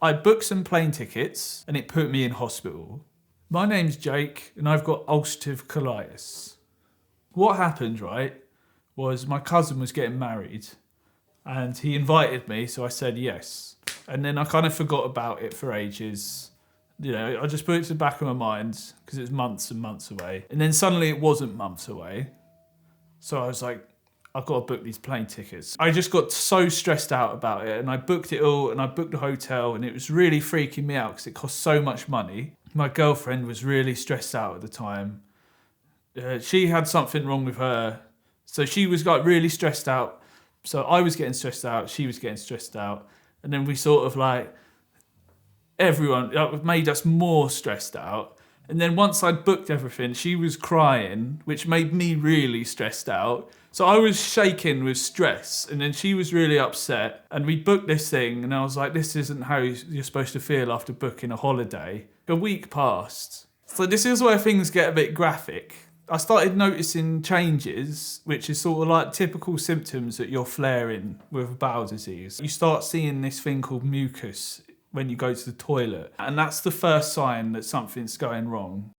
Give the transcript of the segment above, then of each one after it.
I booked some plane tickets and it put me in hospital. My name's Jake and I've got ulcerative colitis. What happened, right, was my cousin was getting married and he invited me, so I said yes. And then I kind of forgot about it for ages. You know, I just put it to the back of my mind because it was months and months away. And then suddenly it wasn't months away. So I was like, I've got to book these plane tickets. I just got so stressed out about it and I booked it all and I booked the hotel and it was really freaking me out because it cost so much money. My girlfriend was really stressed out at the time. She had something wrong with her. So she was like really stressed out. So I was getting stressed out, she was getting stressed out. And then we sort of like, everyone made us more stressed out. And then once I'd booked everything, she was crying, which made me really stressed out. So I was shaking with stress, and then she was really upset. And we booked this thing, and I was like, this isn't how you're supposed to feel after booking a holiday. A week passed. So this is where things get a bit graphic. I started noticing changes, which is sort of like typical symptoms that you're flaring with bowel disease. You start seeing this thing called mucus when you go to the toilet. And that's the first sign that something's going wrong.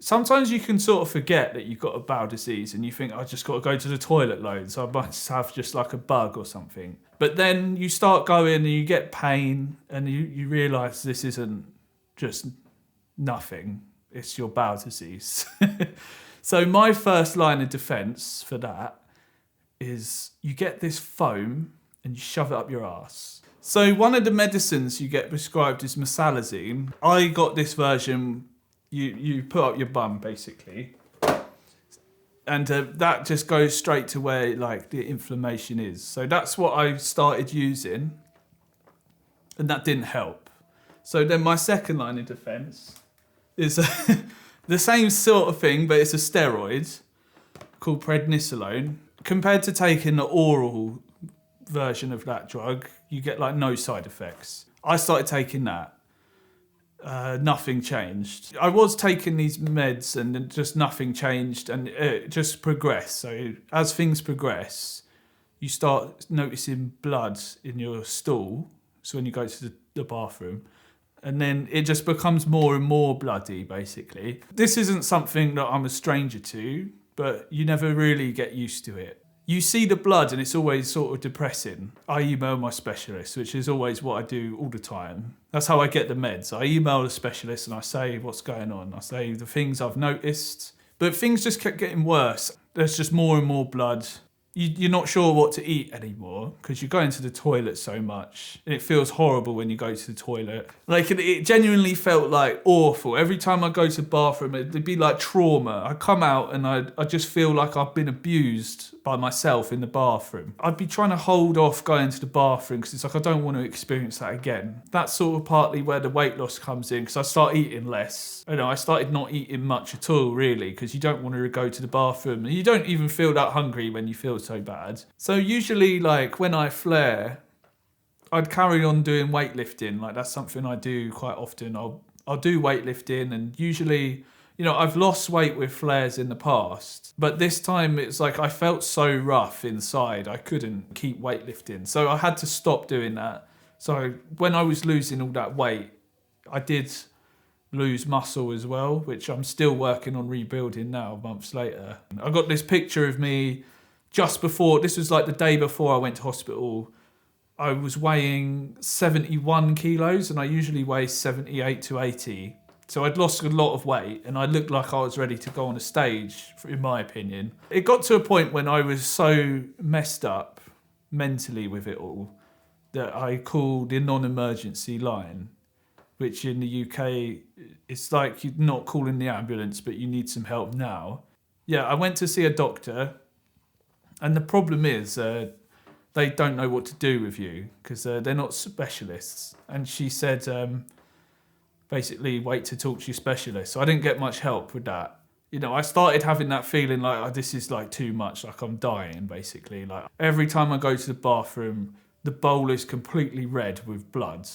Sometimes you can sort of forget that you've got a bowel disease and you think, I just got to go to the toilet loads. I must have just like a bug or something. But then you start going and you get pain and you realise this isn't just nothing. It's your bowel disease. So my first line of defence for that is you get this foam and you shove it up your arse. So one of the medicines you get prescribed is mesalazine. I got this version, you put up your bum basically. And that just goes straight to where like the inflammation is. So that's what I started using. And that didn't help. So then my second line of defence is the same sort of thing, but it's a steroid called prednisolone. Compared to taking the oral version of that drug, you get like no side effects. I started taking that. Nothing changed. I was taking these meds and just nothing changed and it just progressed. So as things progress, you start noticing blood in your stool. So when you go to the bathroom, and then it just becomes more and more bloody, basically. This isn't something that I'm a stranger to, but you never really get used to it. You see the blood and it's always sort of depressing. I email my specialist, which is always what I do all the time. That's how I get the meds. I email the specialist and I say what's going on. I say the things I've noticed. But things just kept getting worse. There's just more and more blood. You're not sure what to eat anymore because you go into the toilet so much. And it feels horrible when you go to the toilet. Like it genuinely felt like awful. Every time I go to the bathroom, it'd be like trauma. I come out and I just feel like I've been abused by myself in the bathroom. I'd be trying to hold off going to the bathroom because it's like I don't want to experience that again. That's sort of partly where the weight loss comes in because I start eating less. You know, I started not eating much at all really because you don't want to go to the bathroom and you don't even feel that hungry when you feel so bad. So usually like when I flare, I'd carry on doing weightlifting. Like that's something I do quite often. I'll do weightlifting and usually, you know, I've lost weight with flares in the past, but this time it's like I felt so rough inside, I couldn't keep weightlifting. So I had to stop doing that. So when I was losing all that weight, I did lose muscle as well, which I'm still working on rebuilding now, months later. I got this picture of me just before, this was like the day before I went to hospital. I was weighing 71 kilos and I usually weigh 78 to 80. So I'd lost a lot of weight and I looked like I was ready to go on a stage, in my opinion. It got to a point when I was so messed up mentally with it all that I called the non-emergency line, which in the UK, it's like you're not calling the ambulance, but you need some help now. Yeah, I went to see a doctor and the problem is they don't know what to do with you because they're not specialists. And she said, basically wait to talk to your specialist. So I didn't get much help with that. You know, I started having that feeling like, oh, this is like too much, like I'm dying basically. Like every time I go to the bathroom, the bowl is completely red with blood.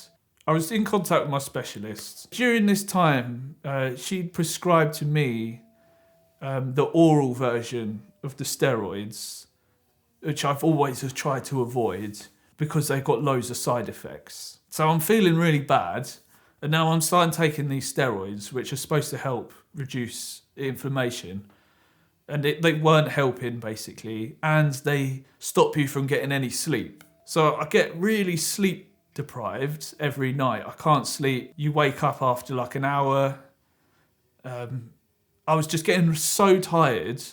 I was in contact with my specialist. During this time, she prescribed to me the oral version of the steroids, which I've always tried to avoid because they've got loads of side effects. So I'm feeling really bad, and now I'm starting taking these steroids, which are supposed to help reduce inflammation, and they weren't helping basically, and they stop you from getting any sleep. So I get really sleep deprived every night. I can't sleep. You wake up after like an hour. I was just getting so tired,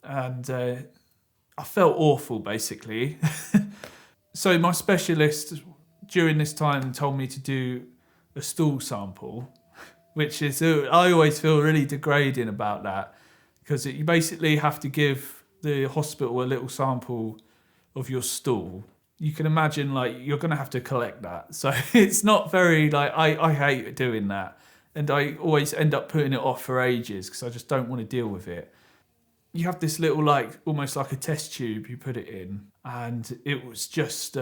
and I felt awful basically. So my specialist during this time told me to do a stool sample, which is, I always feel really degrading about that, because you basically have to give the hospital a little sample of your stool. You can imagine like you're going to have to collect that. So it's not very like, I hate doing that. And I always end up putting it off for ages because I just don't want to deal with it. You have this little like, almost like a test tube you put it in, and it was just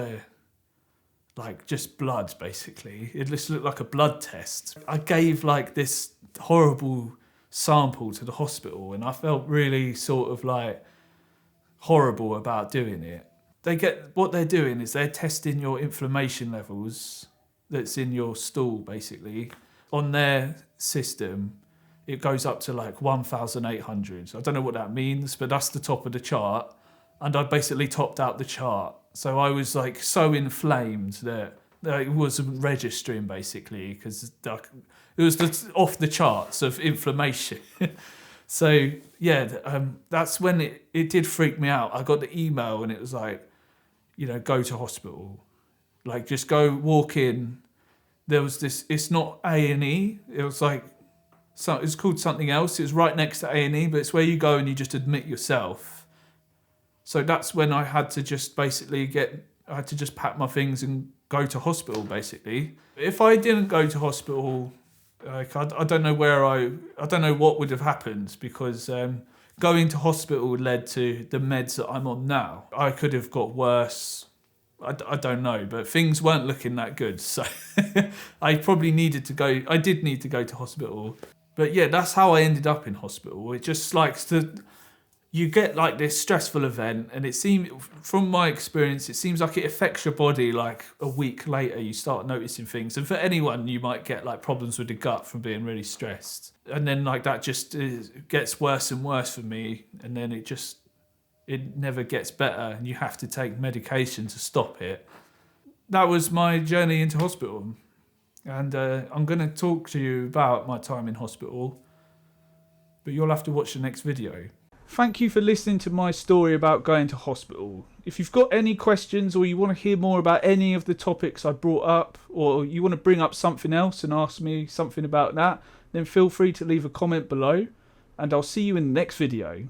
like just blood basically. It just looked like a blood test. I gave like this horrible sample to the hospital, and I felt really sort of like horrible about doing it. What they're doing is they're testing your inflammation levels that's in your stool basically. On their system, it goes up to like 1,800. I don't know what that means, but that's the top of the chart. And I basically topped out the chart. So I was like so inflamed that it wasn't registering basically, because it was off the charts of inflammation. So yeah, that's when it did freak me out. I got the email and it was like, go to hospital. Like just go walk in. There was this, it's not A&E. It was like, it's called something else. It's right next to A&E, but it's where you go and you just admit yourself. So that's when I had to just basically I had to just pack my things and go to hospital basically. If I didn't go to hospital, like I don't know I don't know what would have happened, because going to hospital led to the meds that I'm on now. I could have got worse. I don't know, but things weren't looking that good. So I probably needed to go. I did need to go to hospital. But yeah, that's how I ended up in hospital. It just you get like this stressful event, and it seems, from my experience, it seems like it affects your body like a week later. You start noticing things. And for anyone, you might get like problems with the gut from being really stressed. And then like that just gets worse and worse for me. And then it never gets better, and you have to take medication to stop it. That was my journey into hospital. And I'm going to talk to you about my time in hospital, but you'll have to watch the next video. Thank you for listening to my story about going to hospital. If you've got any questions, or you want to hear more about any of the topics I brought up, or you want to bring up something else and ask me something about that, then feel free to leave a comment below, and I'll see you in the next video.